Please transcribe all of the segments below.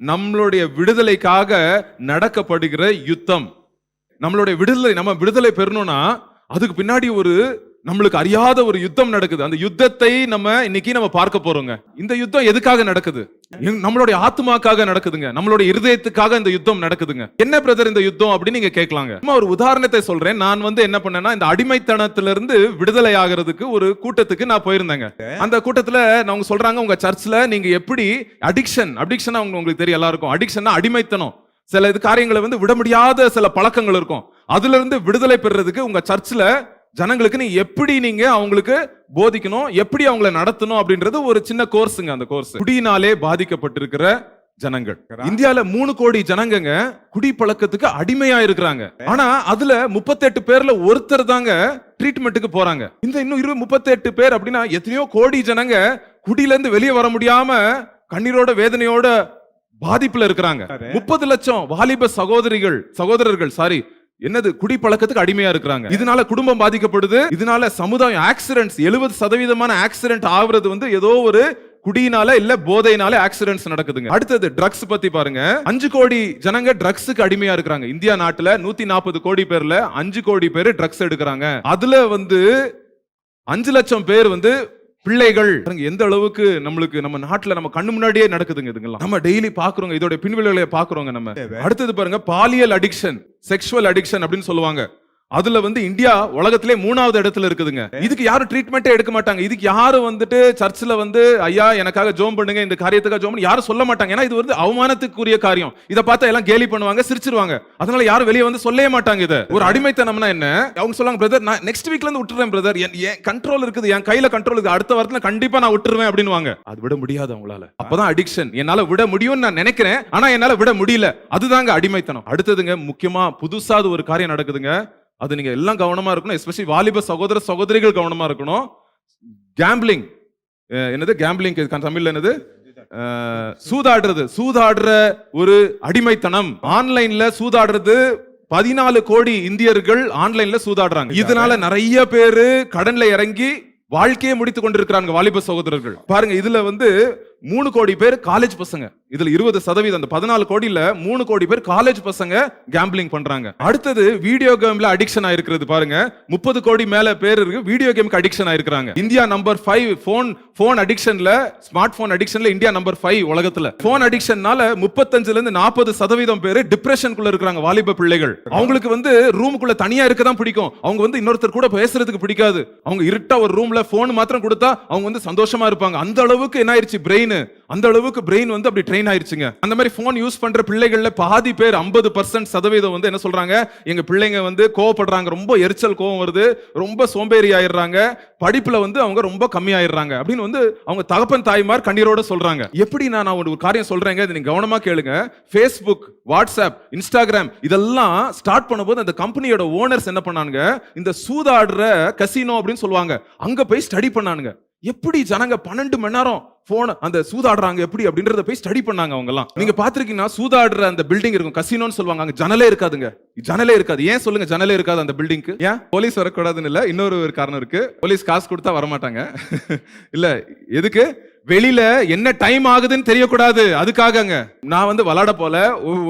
நம்மளுடைய விடுதலைக்காக நடக்கப்படுகிற யுத்தம். நம்மளுடைய விடுதலை, நம்ம விடுதலை பெறணும்னா அதுக்கு பின்னாடி ஒரு நம்மளுக்கு அறியாத ஒரு யுத்தம் நடக்குது. அந்த யுத்தத்தை இன்னைக்கு நம்ம பார்க்க போறோங்க. இந்த யுத்தம் எதுக்காக நடக்குது? நம்மளுடைய ஆத்மாக்காக நடக்குதுங்க. நம்மளுடைய இருதயத்துக்காக இந்த யுத்தம் நடக்குதுங்க. என்ன பிரதர் இந்த யுத்தம் அப்படின்னு நீங்க கேட்கலாங்க. ஒரு உதாரணத்தை சொல்றேன். நான் என்ன பண்ணேன்னா, இந்த அடிமைத்தனத்திலிருந்து விடுதலை ஆகிறதுக்கு ஒரு கூட்டத்துக்கு நான் போயிருந்தேங்க. அந்த கூட்டத்துல அவங்க சொல்றாங்க, உங்க சர்ச்ல நீங்க எப்படி அடிக்ஷன் உங்களுக்கு தெரியும் எல்லாருக்கும். அடிக்ஷன்னா அடிமைத்தனம். சில காரியங்களை விட முடியாத சில பழக்கங்கள் இருக்கும். அதுல இருந்து விடுதலை பெறுறதுக்கு உங்க சர்ச்ல ஜனங்களுக்கு நீங்க அவங்களுக்கு போதிக்கணும், எப்படி அவங்கள நடத்தணும் அப்படின்றது ஒரு சின்ன கோர்ஸுங்க. அந்த கோர்ஸ் குடியினாலே பாதிக்கப்பட்டிருக்கிற ஜனங்கள். இந்தியால 3 கோடி ஜனங்க குடி பழக்கத்துக்கு அடிமையா இருக்கிறாங்க. ஆனா அதுல 38 பேர்ல ஒருத்தர் தாங்க ட்ரீட்மெண்ட்டுக்கு போறாங்க. இந்த இன்னும் 38 பேர் அப்படின்னா எத்தனையோ கோடி ஜனங்க குடியில இருந்து வெளியே வர முடியாம கண்ணீரோட வேதனையோட பாதிப்புல இருக்கிறாங்க. 30 லட்சம் வாலிப சகோதரர்கள் குடி பழக்கத்துக்கு அடிமையா இருக்கிறாங்க. இதனால குடும்பம் பாதிக்கப்படுது. இதனால சமுதாயம் ஆக்சிடென்ட்ஸ் 70% ஆக்சிடென்ட் ஆகுறது ஏதோ ஒரு குடியினால இல்ல போதையினால ஆக்சிடென்ட்ஸ் நடக்குதுங்க. அடுத்தது ட்ரக்ஸ் பத்தி பாருங்க. 5 கோடி ஜனங்க ட்ரக்ஸுக்கு அடிமையா இருக்கிறாங்க. இந்தியா நாட்டுல 140 கோடி பேர்ல 5 கோடி பேர் ட்ரக்ஸ் எடுக்கிறாங்க. அதுல 5 லட்சம் பேர் பிள்ளைகள். எந்த அளவுக்கு நம்ம நாட்டுல நம்ம கண்ணு முன்னாடியே நடக்குதுங்க. இதுங்கெல்லாம் நம்ம டெய்லி பாக்குறோங்க. இதோட பின்விளைவுகளை பாக்குறோங்க நம்ம. அடுத்தது பாருங்க, பாலியல் அடிக்ஷன், செக்ஷுவல் அடிக்ஷன் அப்படின்னு சொல்லுவாங்க. அதுல இந்தியா உலகத்திலே 3வது இடத்துல இருக்குதுங்க. இதுக்கு யாரும் ட்ரீட்மெண்ட்டே எடுக்க மாட்டாங்க. இதுக்கு யாரும் சர்ச்சில் ஐயா எனக்காக ஜோம் பண்ணுங்க, இந்த காரியத்துக்காக ஜோம் பண்ணி யாரும் சொல்ல மாட்டாங்க. ஏன்னா இது அவமானத்துக்குரிய காரியம். இதை பார்த்தா எல்லாம் கேலி பண்ணுவாங்க, சிரிச்சிருவாங்க. அதனால யாரும் வெளியே சொல்லவே மாட்டாங்க. இது ஒரு அடிமைத்தனம்னா என்ன? அவங்க சொல்லுவாங்க, பிரதர் நான் நெக்ஸ்ட் வீக்ல இருந்து விட்டுறேன் பிரதர், என் கண்ட்ரோல் இருக்குது, என் கையில கண்ட்ரோல் இருக்குது, அடுத்த வாரத்துல கண்டிப்பா நான் விட்டுருவேன் அப்படின்னுவாங்க. அது விட முடியாது அவங்களால. அப்பதான் அடிக்ஷன். என்னால விட முடியும்னு நான் நினைக்கிறேன், ஆனா என்னால விட முடியல. அதுதாங்க அடிமைத்தனம். அடுத்ததுங்க, முக்கியமா புதுசா ஒரு காரியம் நடக்குதுங்க. அது நீங்க எல்லாம் கவனமா இருக்கணும். எஸ்பெஷலி வாலிப சகோதரிகள் கவனமா இருக்கணும். கேம்பிளிங். என்னது கேம்பிளிங்? தமிழ்ல என்னது? சூதாடுற ஒரு அடிமைத்தனம். ஆன்லைன்ல சூதாடுறது. 14 கோடி இந்தியர்கள் ஆன்லைன்ல சூதாடுறாங்க. இதனால நிறைய பேரு கடன்ல இறங்கி வாழ்க்கையை முடித்துக் கொண்டிருக்கிறாங்க வாலிப சகோதரர்கள். பாருங்க, இதுல 3 கோடி பேர் காலேஜ் பசங்க. இதுல 20%, அந்த 14 கோடியில 3 கோடி பேர் காலேஜ் பசங்க கேம்பிளிங் பண்றாங்க. அடுத்தது வீடியோ கேம்ல அடிக்ஷன் ஆயிருக்கிறது. பாருங்க, 30 கோடி மேல பேர் இருக்கு வீடியோ கேமுக்கு அடிக்ஷன் ஆயிருக்காங்க. இந்தியா நம்பர் 5 போன் அடிக்ஷன்ல, ஸ்மார்ட் போன் அடிக்ஷன்ல இந்தியா நம்பர் 5 உலகத்துல. போன் அடிக்ஷன்னால 35ல இருந்து 40% பேர் டிப்ரெஷனுக்குள்ள இருக்காங்க. வாலிப பிள்ளைகள். அவங்களுக்கு ரூமுக்குள்ள தனியா இருக்க தான் பிடிக்கும். அவங்க இன்னொருத்தர் கூட பேசுறதுக்கு பிடிக்காது. அவங்க இருட்டா ஒரு ரூம்ல போன் மாத்திரம் கொடுத்தா அவங்க சந்தோஷமா இருப்பாங்க. அந்த அளவுக்கு என்ன ஆயிருச்சு பிரெயின், அந்த அளவுக்கு பிரெயின் அப்படி ட்ரெயின் ஆயிருச்சுங்க. அந்த மாதிரி போன் யூஸ் பண்ற பிள்ளைகள்ல பாதி பேர் 50% என்ன சொல்றாங்க, எங்க பிள்ளைங்க கோவப்படுறாங்க, ரொம்ப எரிச்சல் கோவம் வருது, ரொம்ப சோம்பேறி ஆயிடுறாங்க, படிப்புல அவங்க ரொம்ப கம்மி ஆயிடுறாங்க அப்படின்னு அவங்க தகப்பன் தாய்மார் கண்ணீரோட சொல்றாங்க. எப்படி நான் ஒரு காரியம் சொல்றேங்க, இதை நீங்க கவனமா கேளுங்க. ஃபேஸ்புக், வாட்ஸ்அப், இன்ஸ்டாகிராம் இதெல்லாம் ஸ்டார்ட் பண்ணும்போது அந்த கம்பெனியோட ஓனர்ஸ் என்ன பண்ணாங்க, இந்த சூதாடுற கசினோ அப்படின்னு சொல்லுவாங்க, அங்க போய் ஸ்டடி பண்ணானுங்க. எப்படி ஜனங்க 12 மணி நேரம் போன் அந்த சூதாடுறாங்க எப்படி அப்படின்றத போய் ஸ்டடி பண்ணாங்க. அவங்க எல்லாம் நீங்க பாத்துருக்கீங்கன்னா, சூதாடுற அந்த பில்டிங் இருக்கும், கசினோன்னு சொல்லுவாங்க, அங்க ஜன்னலே இருக்காதுங்க. ஜன்னலே இருக்காது. ஏன் சொல்லுங்க ஜன்னலே இருக்காது அந்த பில்டிங்க்கு? ஏன்? போலீஸ் வரக்கூடாதுன்னு இல்ல, இன்னொரு காரணம் இருக்கு. போலீஸ் காசு கொடுத்தா வரமாட்டாங்க. இல்ல, எதுக்கு? வெளியில என்ன டைம் ஆகுதுன்னு தெரியக்கூடாது, அதுக்காகங்க. நான் விளையாட போல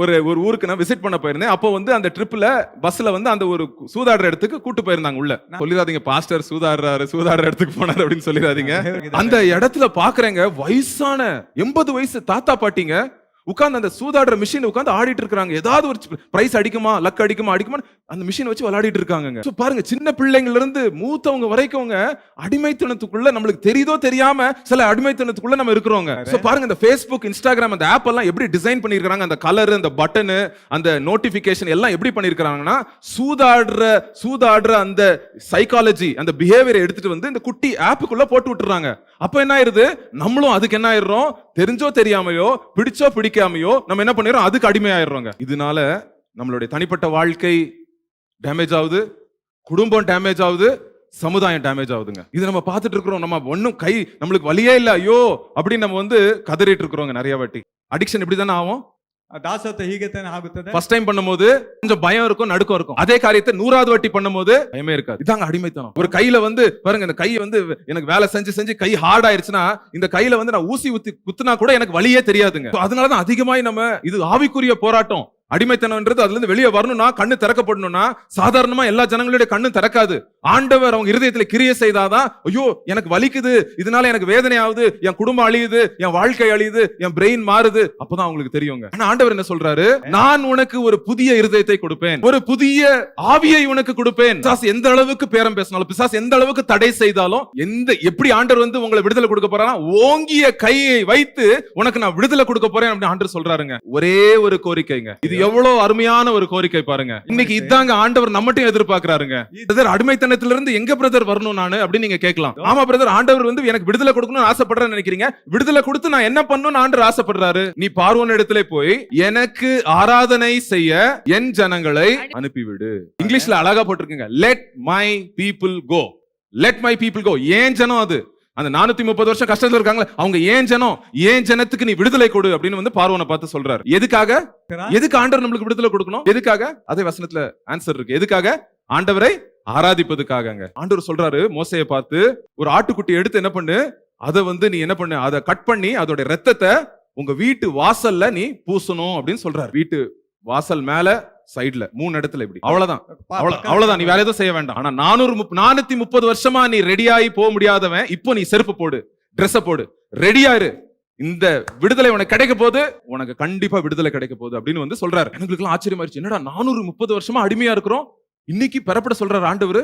ஒரு ஊருக்கு நான் விசிட் பண்ண போயிருந்தேன். அப்போ அந்த ட்ரிப்ல பஸ்ல அந்த ஒரு சூதாடுற இடத்துக்கு கூட்டு போயிருந்தாங்க. உள்ள சொல்லிடாதீங்க பாஸ்டர் சூதாடுற இடத்துக்கு போனார் அப்படின்னு சொல்லிடாதீங்க. அந்த இடத்துல பாக்குறேங்க, வயசான 80 வயசு தாத்தா பாட்டிங்க உட்கார்ந்து அந்த சூதாடுற மிஷின் உட்கார்ந்து ஆடிட்டு இருக்காங்க. ஏதாவது ஒரு பிரைஸ் அடிக்குமா, லக் அடிக்குமா அந்த மிஷின் வச்சு விளையாடிட்டு இருக்காங்க. பாருங்க, சின்ன பிள்ளைங்கள்ல இருந்து மூத்தவங்க வரைக்கும் அடிமைத்தனத்துக்குள்ள, நம்மளுக்கு தெரியுதோ தெரியாம சில அடிமைத்தனத்துக்குள்ள நம்ம இருக்கிறோங்க. பாருங்க, இந்த ஃபேஸ்புக், இன்ஸ்டாகிராம் அந்த ஆப் எல்லாம் எப்படி டிசைன் பண்ணிருக்காங்க, அந்த கலர், அந்த பட்டன், அந்த நோட்டிபிகேஷன் எல்லாம் எப்படி பண்ணிருக்காங்கன்னா, சூதாடுற அந்த சைக்காலஜி, அந்த பிஹேவியரை எடுத்துட்டு இந்த குட்டி ஆப்புக்குள்ள போட்டு விட்டுறாங்க. அப்ப என்ன ஆயிருது, நம்மளும் அதுக்கு என்ன ஆயிடுறோம், தெரிஞ்சோ தெரியாமையோ, பிடிச்சோ பிடிக்காமையோ நம்ம என்ன பண்ணிடுறோம், அதுக்கு அடிமையாயிடுறோங்க. இதனால நம்மளுடைய தனிப்பட்ட வாழ்க்கை டேமேஜ் ஆகுது, குடும்பம் டேமேஜ் ஆகுது, சமுதாயம் டேமேஜ் ஆகுதுங்க. இது நம்ம பார்த்துட்டு இருக்கிறோம். நம்ம ஒன்னும் நம்மளுக்கு வழியே இல்ல, ஐயோ அப்படின்னு நம்ம கதறிட்டு இருக்கிறோங்க நிறைய வாட்டி. அடிக்ஷன் இப்படி தானே ஆகும். ದಾಸತ್ವ ಹೀಗೆ ತಾನೇ ಆಗುತ್ತದೆ. ஃபர்ஸ்ட் டைம் பண்ணும்போது கொஞ்சம் பயம் இருக்கும், நடுக்கம் இருக்கும். அதே காரியத்தை 100வது வாட்டி பண்ணும்போது பயமே இருக்காது. இதாங்க அடிமைத்தனம். ஒரு கையில வந்து பாருங்க, இந்த கை வந்து எனக்கு வேலை செஞ்சு செஞ்சு கை ஹார்ட் ஆயிருச்சுன்னா, இந்த கையில வந்து நான் ஊசி குத்துனா கூட எனக்கு வலியே தெரியாதுங்க. அதனாலதான் அதிகமாய் நம்ம இது ஆவிக்குரிய போராட்டம். அடிமைத்தனம்ன்றது அதுல இருந்து வெளியே வரணும்னா, கண்ணு திறக்கப்படணும்னா சாதாரணமா எல்லா ஜனங்களுடைய கண்ணு திறக்காது. ஆண்டவர் அவங்க இருதயத்துல கிரியை செய்தாதான், ஐயோ எனக்கு வலிக்குது, இதனால எனக்கு வேதனை ஆகுது, என் குடும்பம் அழியுது, என் வாழ்க்கை அழியுது, என் பிரெயின் மாறுது, அப்பதான் அவங்களுக்கு தெரியுங்க. ஆனா ஆண்டவர் என்ன சொல்றாரு? நான் உனக்கு ஒரு புதிய இருதயத்தை கொடுப்பேன், ஒரு புதிய ஆவியை உனக்கு கொடுப்பேன். பிசாசு எந்த அளவுக்கு பேரம் பேசினாலும், பிசாசு எந்த அளவுக்கு தடை செய்தாலும், எப்படி ஆண்டவர் வந்து உங்களை விடுதலை கொடுக்க போறானா, ஓங்கிய கையை வைத்து உனக்கு நான் விடுதலை கொடுக்க போறேன் அப்படின்னு ஆண்டவர் சொல்றாருங்க. ஒரே ஒரு கோரிக்கைங்க. இது எவ்வளவு அருமையான ஒரு கோரிக்கை பாருங்க. இன்னைக்கு இதாங்க ஆண்டவர் நம்மட்டையும் எதிர்பார்க்கிறாருங்க. பிரதர், அடிமைத்தனத்திலிருந்து எங்க பிரதர் வரணும் நானு அப்படின்னு நீங்க கேட்கலாம். ஆமா பிரதர், ஆண்டவர் வந்து எனக்கு விடுதலை கொடுக்கணும்னு ஆசைப்படுறேன்னு நினைக்கிறீங்க. விடுதலை கொடுத்து நான் என்ன பண்ணணும்னு ஆண்டவர் ஆசைப்படுறாரு. நீ பார்வோன் இடத்துல போய் எனக்கு ஆராதனை செய்ய என் ஜனங்களை அனுப்பிவிடு. இங்கிலீஷ்ல அழகா போட்டிருக்கீங்க, let my people go. Let my people go. ஏன் ஜனம் அது? அந்த 430 வருஷம் கஷ்டத்துல இருக்காங்களே, அவங்க ஏன் ஜனம், ஏன் ஜனத்துக்கு நீ விடுதலை கொடு அப்படின்னு வந்து பார்வோனை பார்த்து சொல்றாரு. எதுக்காக? எதுக்கு ஆண்டவர் நம்மளுக்கு விடுதலை கொடுக்கணும்? எதுக்காக? அதே வசனத்துல ஆன்சர் இருக்கு. எதுக்காக? ஆண்டவரை ஆராதிப்பதுக்காக. ஆண்டவர் சொல்றாரு மோசேயை பார்த்து, ஒரு ஆட்டுக்குட்டி எடுத்து என்ன பண்ணு, அதை வந்து நீ என்ன பண்ணு, அதை கட் பண்ணி அதோட ரத்தத்தை உங்க வீட்டு வாசல்ல நீ பூசணும் அப்படின்னு சொல்றாரு. வீட்டு வாசல் மேல, சைடுல, 3 இடத்துல இப்படி. அவ்வளவுதான், அவ்வளவுதான். நீ வேற எதுவும் செய்ய வேண்டாம். ஆனா 430 வருஷமா நீ ரெடியாகி போக முடியாதவன், இப்போ நீ செருப்பு போடு, ட்ரெஸ் போடு, ரெடியா இரு, இந்த விடுதலை உனக்கு கிடைக்க போது, உனக்கு கண்டிப்பா விடுதலை கிடைக்க போகுது அப்படின்னு வந்து சொல்றாரு. எங்களுக்கு ஆச்சரியமாயிருச்சு. என்னடா 430 வருஷமா அடிமையா இருக்கிறோம், இன்னைக்கு பெறப்பட சொல்றாரு ஆண்டவர்.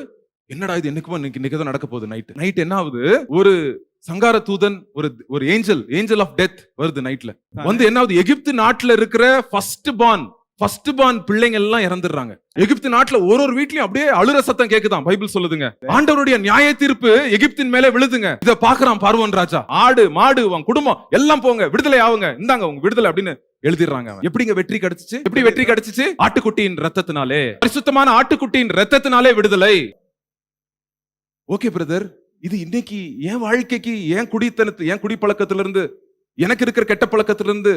என்னடா இது, இன்னைக்கு தான் நடக்க போகுது. நைட் என்ன ஆகுது, ஒரு சங்கார தூதன், ஒரு ஏஞ்சல் ஆஃப் டெத் வருது நைட்ல. வந்து என்ன ஆகுது, எகிப்து நாட்டுல இருக்கிற ஃபர்ஸ்ட் பார்ன் பிள்ளைங்க எல்லாம் இறந்துடுறாங்க. எகிப்து நாட்டுல ஒரு வீட்லயும் அப்படியே அழுற சத்தம் கேக்குதான். பைபிள் சொல்லுதுங்க, ஆண்டவருடைய நியாய தீர்ப்பு எகிப்தின் மேல விழுதுங்க. இத பாக்குறான் பார்வோன் ராஜா. ஆடு மாடு உன் குடும்பம் எல்லாம் போங்க, விடுதலை ஆவுங்க, இந்தாங்க உங்க விடுதலை அப்படின்னு எழுதிடுறாங்க. எப்படிங்க வெற்றி கிடைச்சிச்சு? எப்படி வெற்றி கிடைச்சிச்சு? ஆட்டுக்குட்டியின் ரத்தத்தினாலே, பரிசுத்தமான ஆட்டுக்குட்டியின் ரத்தத்தினாலே விடுதலை. ஓகே பிரதர், இது இன்னைக்கு என் வாழ்க்கைக்கு, என் குடிப்பழக்கத்திலிருந்து, எனக்கு இருக்கிற கெட்ட பழக்கத்திலிருந்து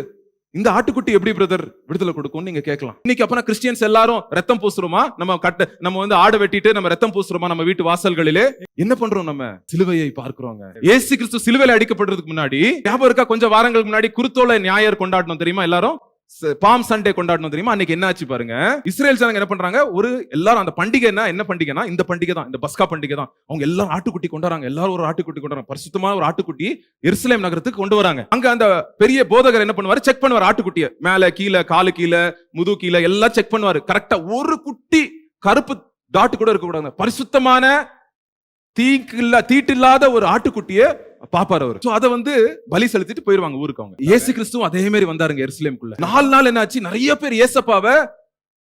இந்த ஆட்டுக்குட்டி எப்படி பிரதர் விடுதலை கொடுக்கும் நீங்க கேட்கலாம். இன்னைக்கு அப்பனா கிறிஸ்டியன்ஸ் எல்லாரும் ரத்தம் பூசுறோமா? நம்ம வந்து ஆடை வெட்டிட்டு நம்ம ரத்தம் பூசுறோமா நம்ம வீட்டு வாசல்களிலே? என்ன பண்றோம்? நம்ம சிலுவையை பார்க்கிறோங்க. இயேசு கிறிஸ்து சிலுவையில அடிக்கப்படுறதுக்கு முன்னாடி, ஞாபகம் இருக்கா, கொஞ்சம் வாரங்களுக்கு முன்னாடி குருத்தோலை ஞாயிறு கொண்டாடணும் தெரியுமா? எல்லாரும் பாம் சண்டே கொண்டாடணும் தெரியுமா? அன்னைக்கு என்ன ஆச்சு பாருங்க, இஸ்ரேல் ஜனங்க என்ன பண்றாங்க, எல்லாரும் அந்த பண்டிகை என்ன பண்டிகைனா, இந்த பண்டிகை தான், இந்த பஸ்கா பண்டிகை தான். அவங்க எல்லாரும் ஆட்டுக்குட்டி கொண்டாடுறாங்க. எல்லாரும் ஒரு ஆட்டுக்குட்டி கொண்டாடுறாங்க. பரிசுத்தமான ஒரு ஆட்டுக்குட்டி எருசலேம் நகரத்துக்கு கொண்டு வராங்க. அங்க அந்த பெரிய போதகர் என்ன பண்ணுவாரு, செக் பண்ணுவார் ஆட்டுக்குட்டியை. மேல கீழே, காலு கீழே, முது கீழே எல்லாம் செக் பண்ணுவாரு. கரெக்டா ஒரு குட்டி கருப்பு டாட்டு கூட இருக்க கூடாது. பரிசுத்தமான தீட்டில்லாத ஒரு ஆட்டுக்குட்டியை பாப்பாரு அவரு. அத வந்து பலி செலுத்திட்டு போயிருவாங்க ஊருக்கு. அவங்க இயேசு கிறிஸ்துவும் அதே மாதிரி வந்தாருங்க எருசலேமுக்குள்ள. 4 நாள் என்னாச்சு, நிறைய பேர் இயேசப்பாவை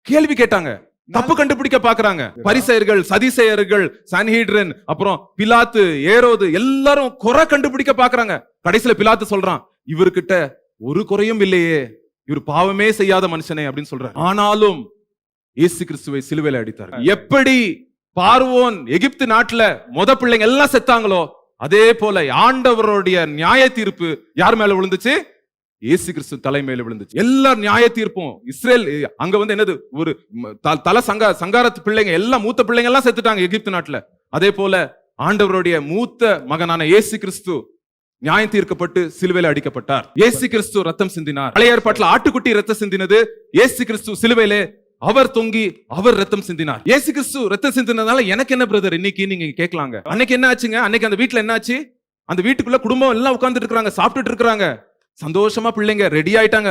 கேள்வி கேட்டாங்க, தப்பு கண்டுபிடிக்க பாக்குறாங்க. பரிசேயர்கள், சதிசேயர்கள், சன்ஹீட்ரன், அப்புறம் பிலாத்து, ஏரோது எல்லாரும் குறை கண்டுபிடிக்க பாக்குறாங்க. கடைசியில பிலாத்து சொல்றான், இவர்கிட்ட ஒரு குறையும் இல்லையே, இவர் பாவமே செய்யாத மனுஷனே அப்படின்னு சொல்றாரு. ஆனாலும் இயேசு கிறிஸ்துவை சிலுவையில அடித்தார். எப்படி பார்வோன் எகிப்து நாட்டுல பிள்ளைங்க எல்லாம் செத்தாங்களோ, அதே போல ஆண்டவருடைய நியாய தீர்ப்பு யார் மேல விழுந்துச்சு? இயேசு கிறிஸ்து தலைமையில விழுந்துச்சு. எல்லா நியாய தீர்ப்பும் இஸ்ரேல் அங்க வந்து என்னது, ஒரு சங்காரத்து பிள்ளைங்க எல்லாம், மூத்த பிள்ளைங்க எல்லாம் செத்துட்டாங்க எகிப்து நாட்டுல. அதே போல ஆண்டவருடைய மூத்த மகனான இயேசு கிறிஸ்து நியாயம் தீர்க்கப்பட்டு சிலுவையில அடிக்கப்பட்டார். இயேசு கிறிஸ்து ரத்தம் சிந்தினார். பழைய ஏற்பாட்டுல ஆட்டுக்குட்டி ரத்தம் சிந்தினது, இயேசு கிறிஸ்து சிலுவையிலே அவர் தொங்கி அவர் ரத்தம் சிந்தினார். இயேசு கிறிஸ்து ரத்தம் சிந்தினதால எனக்கு என்ன பிரதர் இன்னைக்கு நீங்க கேட்கலாங்க. அன்னைக்கு என்ன ஆச்சுங்க? அன்னைக்கு அந்த வீட்டுல என்ன ஆச்சு? அந்த வீட்டுக்குள்ள குடும்பம் எல்லாம் உட்கார்ந்துட்டு இருக்காங்க, சாப்பிட்டுட்டு இருக்காங்க. சந்தோஷமா பிள்ளைங்க ரெடி ஆயிட்டாங்க,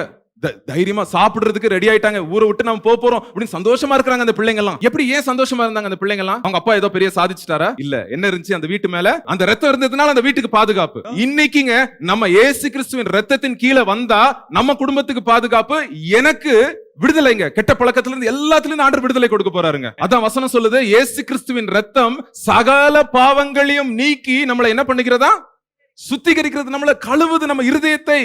தைரியமா சாப்பிடுறதுக்கு ரெடி ஆயிட்டாங்க. ஊரை விட்டு நம்ம போறோம் அப்படின்னு சந்தோஷமா இருக்காங்க அந்த பிள்ளைங்க எல்லாம். எப்படி, ஏன் சந்தோஷமா இருந்தாங்க அந்த பிள்ளைங்க எல்லாம்? அவங்க அப்பா ஏதோ பெரிய சாதிச்சுட்டாரா? இல்ல. என்ன இருந்துச்சு அந்த வீட்டு மேல? அந்த ரத்தம் இருந்ததுனால அந்த வீட்டுக்கு பாதுகாப்பு. இன்னைக்குங்க நம்ம இயேசு கிறிஸ்துவின் ரத்தத்தின் கீழே வந்தா நம்ம குடும்பத்துக்கு பாதுகாப்பு, எனக்கு விடுதலைங்க. கெட்ட பழக்கத்துல இருந்து எல்லாத்திலிருந்து ஆண்டவர் விடுதலை கொடுக்க போறாருங்க. அதான் வசனம் சொல்லுது, இயேசு கிறிஸ்துவின் ரத்தம் சகல பாவங்களையும் நீக்கி நம்மளை என்ன பண்ணுகிறதா? சுத்திகரிக்கிறது, நம்மளை கழுவுது, நம்ம இருதயத்தை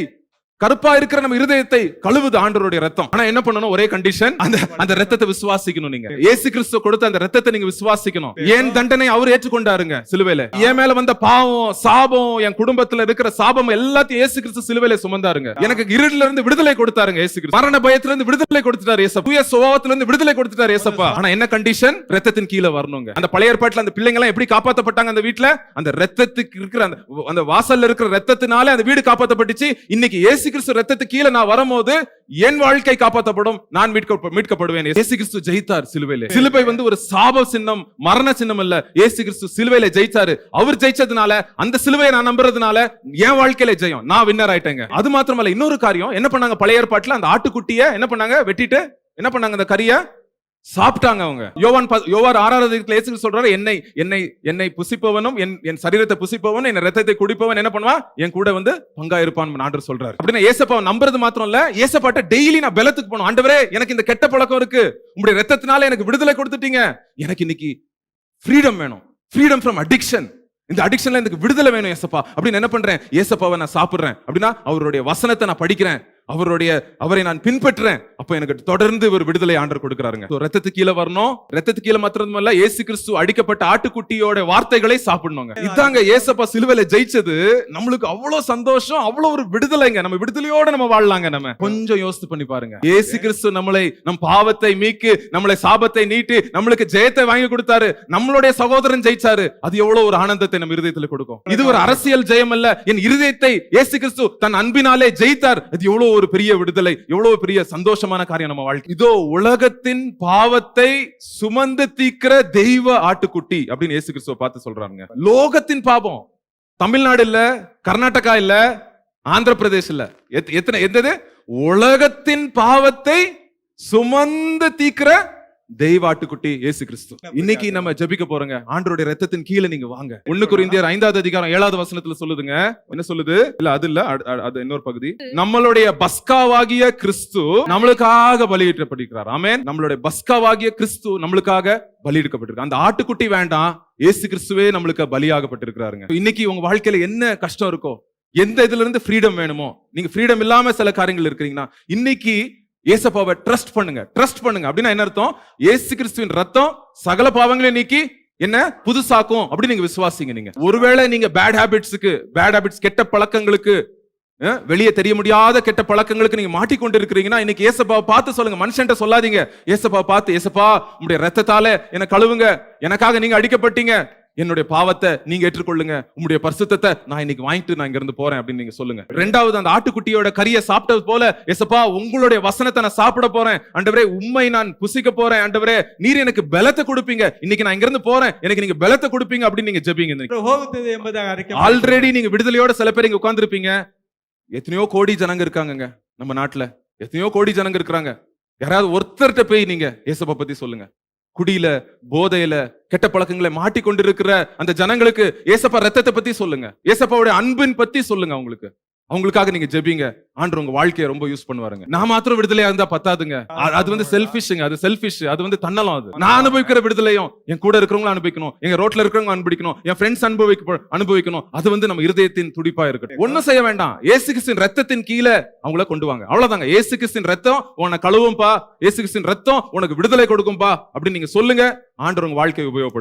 கருப்பா இருக்கிற நம்ம இருதயத்தை கழுவுது ஆண்டவருடைய ரத்தம். ஆனா என்ன பண்ணணும்? ஒரே கண்டிஷன், அந்த ரத்தத்தை விசுவாசிக்கணும். நீங்க இயேசு கிறிஸ்து கொடுத்த அந்த ரத்தத்தை நீங்க விசுவாசிக்கணும். ஏன் தண்டனை அவர் ஏற்றுக்கொண்டாருங்க சிலுவையில. என் மேல வந்த பாவம், சாபம், என் குடும்பத்துல இருக்கிற சாபம் எல்லாத்தையும் இயேசு கிறிஸ்து சிலுவையில சுமந்தாருங்க. எனக்கு இருளில இருந்து விடுதலை கொடுத்தாருங்க இயேசு கிறிஸ்து. மரண பயத்துல இருந்து விடுதலை கொடுத்துட்டாரு இயேசப்பா. தூய சுபாவத்துல இருந்து விடுதலை கொடுத்துட்டாரு இயேசப்பா. ஆனா என்ன கண்டிஷன்? ரத்தத்தின் கீழே வரணுங்க. அந்த பழைய ஏற்பாட்டுல அந்த பிள்ளைங்க எல்லாம் எப்படி காப்பாத்தப்பட்டாங்க? அந்த வீட்டுல அந்த ரத்தத்துக்கு இருக்கிற அந்த வாசல்ல இருக்கிற ரத்தத்தினால அந்த வீடு காப்பாத்தப்பட்டுச்சு. இன்னைக்கு இயேசு கிறிஸ்து ரத்தத்துக்கு கீழே நான் வரும்போது என் வாழ்க்கை காப்பாற்றப்படும், நான் மீட்கப்படுவேன். இயேசு கிறிஸ்து ஜெயித்தார் சிலுவையில. சிலுவை வந்து ஒரு சாப சின்னம், மரண சின்னம் அல்ல. இயேசு கிறிஸ்து சிலுவையில ஜெயிச்சாரு. அவர் ஜெயிச்சதுனால, அந்த சிலுவையை நான் நம்புறதுனால என் வாழ்க்கையில ஜெயம், நான் வின்னர் ஆயிட்டேங்க. அது மாத்திரமல்ல, இன்னொரு காரியம் என்ன பண்ணாங்க? பழைய ஏற்பாட்டுல அந்த ஆட்டுக்குட்டியை என்ன பண்ணாங்க? வெட்டிட்டு என்ன பண்ணாங்க? அந்த கறியை சாப்பிட்டாங்க அவங்க. யோவான் 6வது அதிகாரத்துல இயேசு சொல்றாரு, என்னை புசிப்பவனும் என் சரீரத்தை புசிப்பவனும் என் ரத்தத்தை குடிப்பவன் என்ன பண்ணுவான்? என் கூட வந்து பங்கா இருப்பான் ஆண்டவர் சொல்றாரு. அப்படின்னா ஏசப்பாவை நம்புறது மாத்திரம் இல்ல, ஏசப்பாட்ட டெய்லி நான் பெலத்துக்கு போகணும். ஆண்டவரே, எனக்கு இந்த கெட்ட பழக்கம் இருக்கு, உங்களுடைய ரத்தத்தினால எனக்கு விடுதலை கொடுத்துட்டீங்க, எனக்கு இன்னைக்கு ஃப்ரீடம் வேணும், ஃப்ரீடம் ஃப்ரம் அடிக்ஷன். இந்த அடிக்ஷன்ல எனக்கு விடுதலை வேணும் ஏசப்பா. அப்படின்னு என்ன பண்றேன்? ஏசப்பாவை நான் சாப்பிடுறேன். அப்படின்னா அவருடைய வசனத்தை நான் படிக்கிறேன், அவரை நான் பின்பற்றேன். அப்ப எனக்கு தொடர்ந்து ஒரு விடுதலை ஆண்டவர் கொடுக்கிறாருங்க. ரத்தத்துக்கு கீழே வரணும். ரத்தத்துக்கு கீழே மாத்திரம் இல்ல, இயேசு கிறிஸ்து அடிக்கப்பட்ட ஆட்டுக்குட்டியோட வார்த்தைகளை சாப்பிடணுங்க. இதாங்க ஏசப்பா சிலுவையில ஜெயிச்சது. நம்மளுக்கு அவ்வளவு சந்தோஷம், அவ்வளவு ஒரு விடுதலைங்க. நம்ம விடுதலையோட நம்ம வாழலாங்க. நம்ம கொஞ்சம் யோசித்து பண்ணி பாருங்க. இயேசு கிறிஸ்து நம்மளை, நம் பாவத்தை மீக்கு, நம்மளை சாபத்தை நீட்டி நம்மளுக்கு ஜெயத்தை வாங்கி கொடுத்தாரு. நம்மளுடைய சகோதரன் ஜெயிச்சாரு. அது எவ்வளவு ஒரு ஆனந்தத்தை நம்ம இருதயத்துல கொடுக்கும். இது ஒரு அரசியல் ஜெயம் அல்ல. என் இருதயத்தை இயேசு கிறிஸ்து தன் அன்பினாலே ஜெயித்தார். அது எவ்வளவு ஒரு பெரிய விடுதலை, எவ்வளவு பெரிய சந்தோஷமான காரியம் நம்ம வாழ்க்கை. இதோ உலகத்தின் பாவத்தை சுமந்து தீக்கிற தெய்வ ஆட்டுக்குட்டி அப்படின்னு இயேசு கிறிஸ்துவை பார்த்து சொல்றாங்க. லோகத்தின் பாவம் தமிழ்நாடு இல்ல, கர்நாடகா இல்ல, ஆந்திர பிரதேஷ் இல்ல, எந்தது? உலகத்தின் பாவத்தை சுமந்து தீக்கிற தெய்வ ஆட்டுக்குட்டி இயேசு கிறிஸ்து. இன்னைக்கு நம்ம ஜெபிக்க போறோங்க. ஆண்டவருடைய ரத்தத்தின் கீழே நீங்க வாங்க. 1 கொரிந்தியர் 5வது அதிகாரம் 7வது வசனத்துல சொல்லுதுங்க. என்ன சொல்லுது? இல்ல அது இல்ல, அது இன்னொரு பகுதி. நம்மளுடைய பஸ்காவாகிய கிறிஸ்து நம்மளுக்காக பலியிடப்பட்டிருக்கிறார். ஆமென். நம்மளுடைய பஸ்காவாகிய கிறிஸ்து நம்மளுக்காக பலியிடப்பட்டிருக்கார். அந்த ஆட்டுக்குட்டி வேண்டாம், இயேசு கிறிஸ்துவே நம்மளுக்கு பலியாகப்பட்டிருக்கிறாருங்க. இன்னைக்கு உங்க வாழ்க்கையில என்ன கஷ்டம் இருக்கோ, எந்த இதுல இருந்து ஃப்ரீடம் வேணுமோ, நீங்க ஃப்ரீடம் இல்லாம சில காரியங்கள் இருக்கிறீங்கன்னா, இன்னைக்கு ஏசப்பாவை ட்ரஸ்ட் பண்ணுங்க. ட்ரஸ்ட் பண்ணுங்க அப்படின்னா என்ன அர்த்தம்? இயேசு கிறிஸ்துவின் ரத்தம் சகல பாவங்களையும் நீக்கி என்ன புதுசாக்கும் அப்படி நீங்க விசுவாசிங்க. நீங்க ஒருவேளை நீங்க பேட் ஹாபிட்ஸ் கெட்ட பழக்கங்களுக்கு, வெளியே தெரிய முடியாத கெட்ட பழக்கங்களுக்கு நீங்க மாட்டிக்கொண்டு இருக்கிறீங்கன்னா, இன்னைக்கு ஏசப்பாவை பார்த்து சொல்லுங்க. மனுஷன்ட்ட சொல்லாதீங்க. ஏசப்பாவை பார்த்து, ஏசப்பா உங்களுடைய ரத்தத்தால என்ன கழுவுங்க, எனக்காக நீங்க அடிக்கப்பட்டீங்க, என்னுடைய பாவத்தை நீங்க ஏற்றுக்கொள்ளுங்க, உங்களுடைய பரிசுத்தத்தை நான் இன்னைக்கு வாங்கிட்டு நான் இங்க இருந்து போறேன் அப்படின்னு நீங்க சொல்லுங்க. ரெண்டாவது, அந்த ஆட்டுக்குட்டியோட கறியை சாப்பிட்டது போல, ஏசப்பா உங்களுடைய வசனத்தை நான் சாப்பிட போறேன் ஆண்டவரே, உம்மை நான் புசிக்க போறேன் ஆண்டவரே, நீர் எனக்கு பலத்தை கொடுப்பீங்க, இன்னைக்கு நான் இங்க இருந்து போறேன், எனக்கு நீங்க பலத்தை கொடுப்பீங்க அப்படின்னு நீங்க ஜெபிங்க. ஆல்ரெடி நீங்க விடுதலையோட சில பேர் இங்க உட்கார்ந்துருப்பீங்க. எத்தனையோ கோடி ஜனங்க இருக்காங்க நம்ம நாட்டுல, எத்தனையோ கோடி ஜனங்க இருக்கிறாங்க. யாராவது ஒருத்தர்கிட்ட போய் நீங்க ஏசப்பா பத்தி சொல்லுங்க. குடியில, போதையில, கெட்ட பழக்கங்களை மாட்டிக்கொண்டிருக்கிற அந்த ஜனங்களுக்கு ஏசப்பா ரத்தத்தை பத்தி சொல்லுங்க. ஏசப்பாவுடைய அன்பின் பத்தி சொல்லுங்க. அவங்களுக்காக நீங்க ஜெபிங்க. ஆண்டவர் உங்க வாழ்க்கையை ரொம்ப யூஸ் பண்ணுவாருங்க. நான் மாத்திரம் விடுதலையா இருந்தா பத்தாதுங்க. அது வந்து செல்ஃபிஷ்ங்க, அது செல்ஃபிஷ், அது வந்து தன்னலம். அது நான் அனுபவிக்கிற விடுதலையும் என் கூட இருக்கிறவங்க அனுபவிக்கணும், எங்க ரோட்ல இருக்கிறவங்க அனுபவிக்கணும், என் ஃப்ரெண்ட்ஸ் அனுபவிக்கணும். அது வந்து நம்ம இருதயத்தின் துடிப்பா இருக்கட்டும். ஒண்ணும் செய்ய வேண்டாம். இயேசு கிறிஸ்துவின் ரத்தத்தின் கீழே அவங்கள கொண்டு வாங்க. அவ்வளவுதாங்க. இயேசு கிறிஸ்துவின் ரத்தம் உன்னை கழுவும்பா, இயேசு கிறிஸ்துவின் ரத்தம் உனக்கு விடுதலை கொடுக்கும்பா அப்படின்னு நீங்க சொல்லுங்க. ஆண்டவர் உங்க வாழ்க்கையை உபயோகப்படுத்தும்.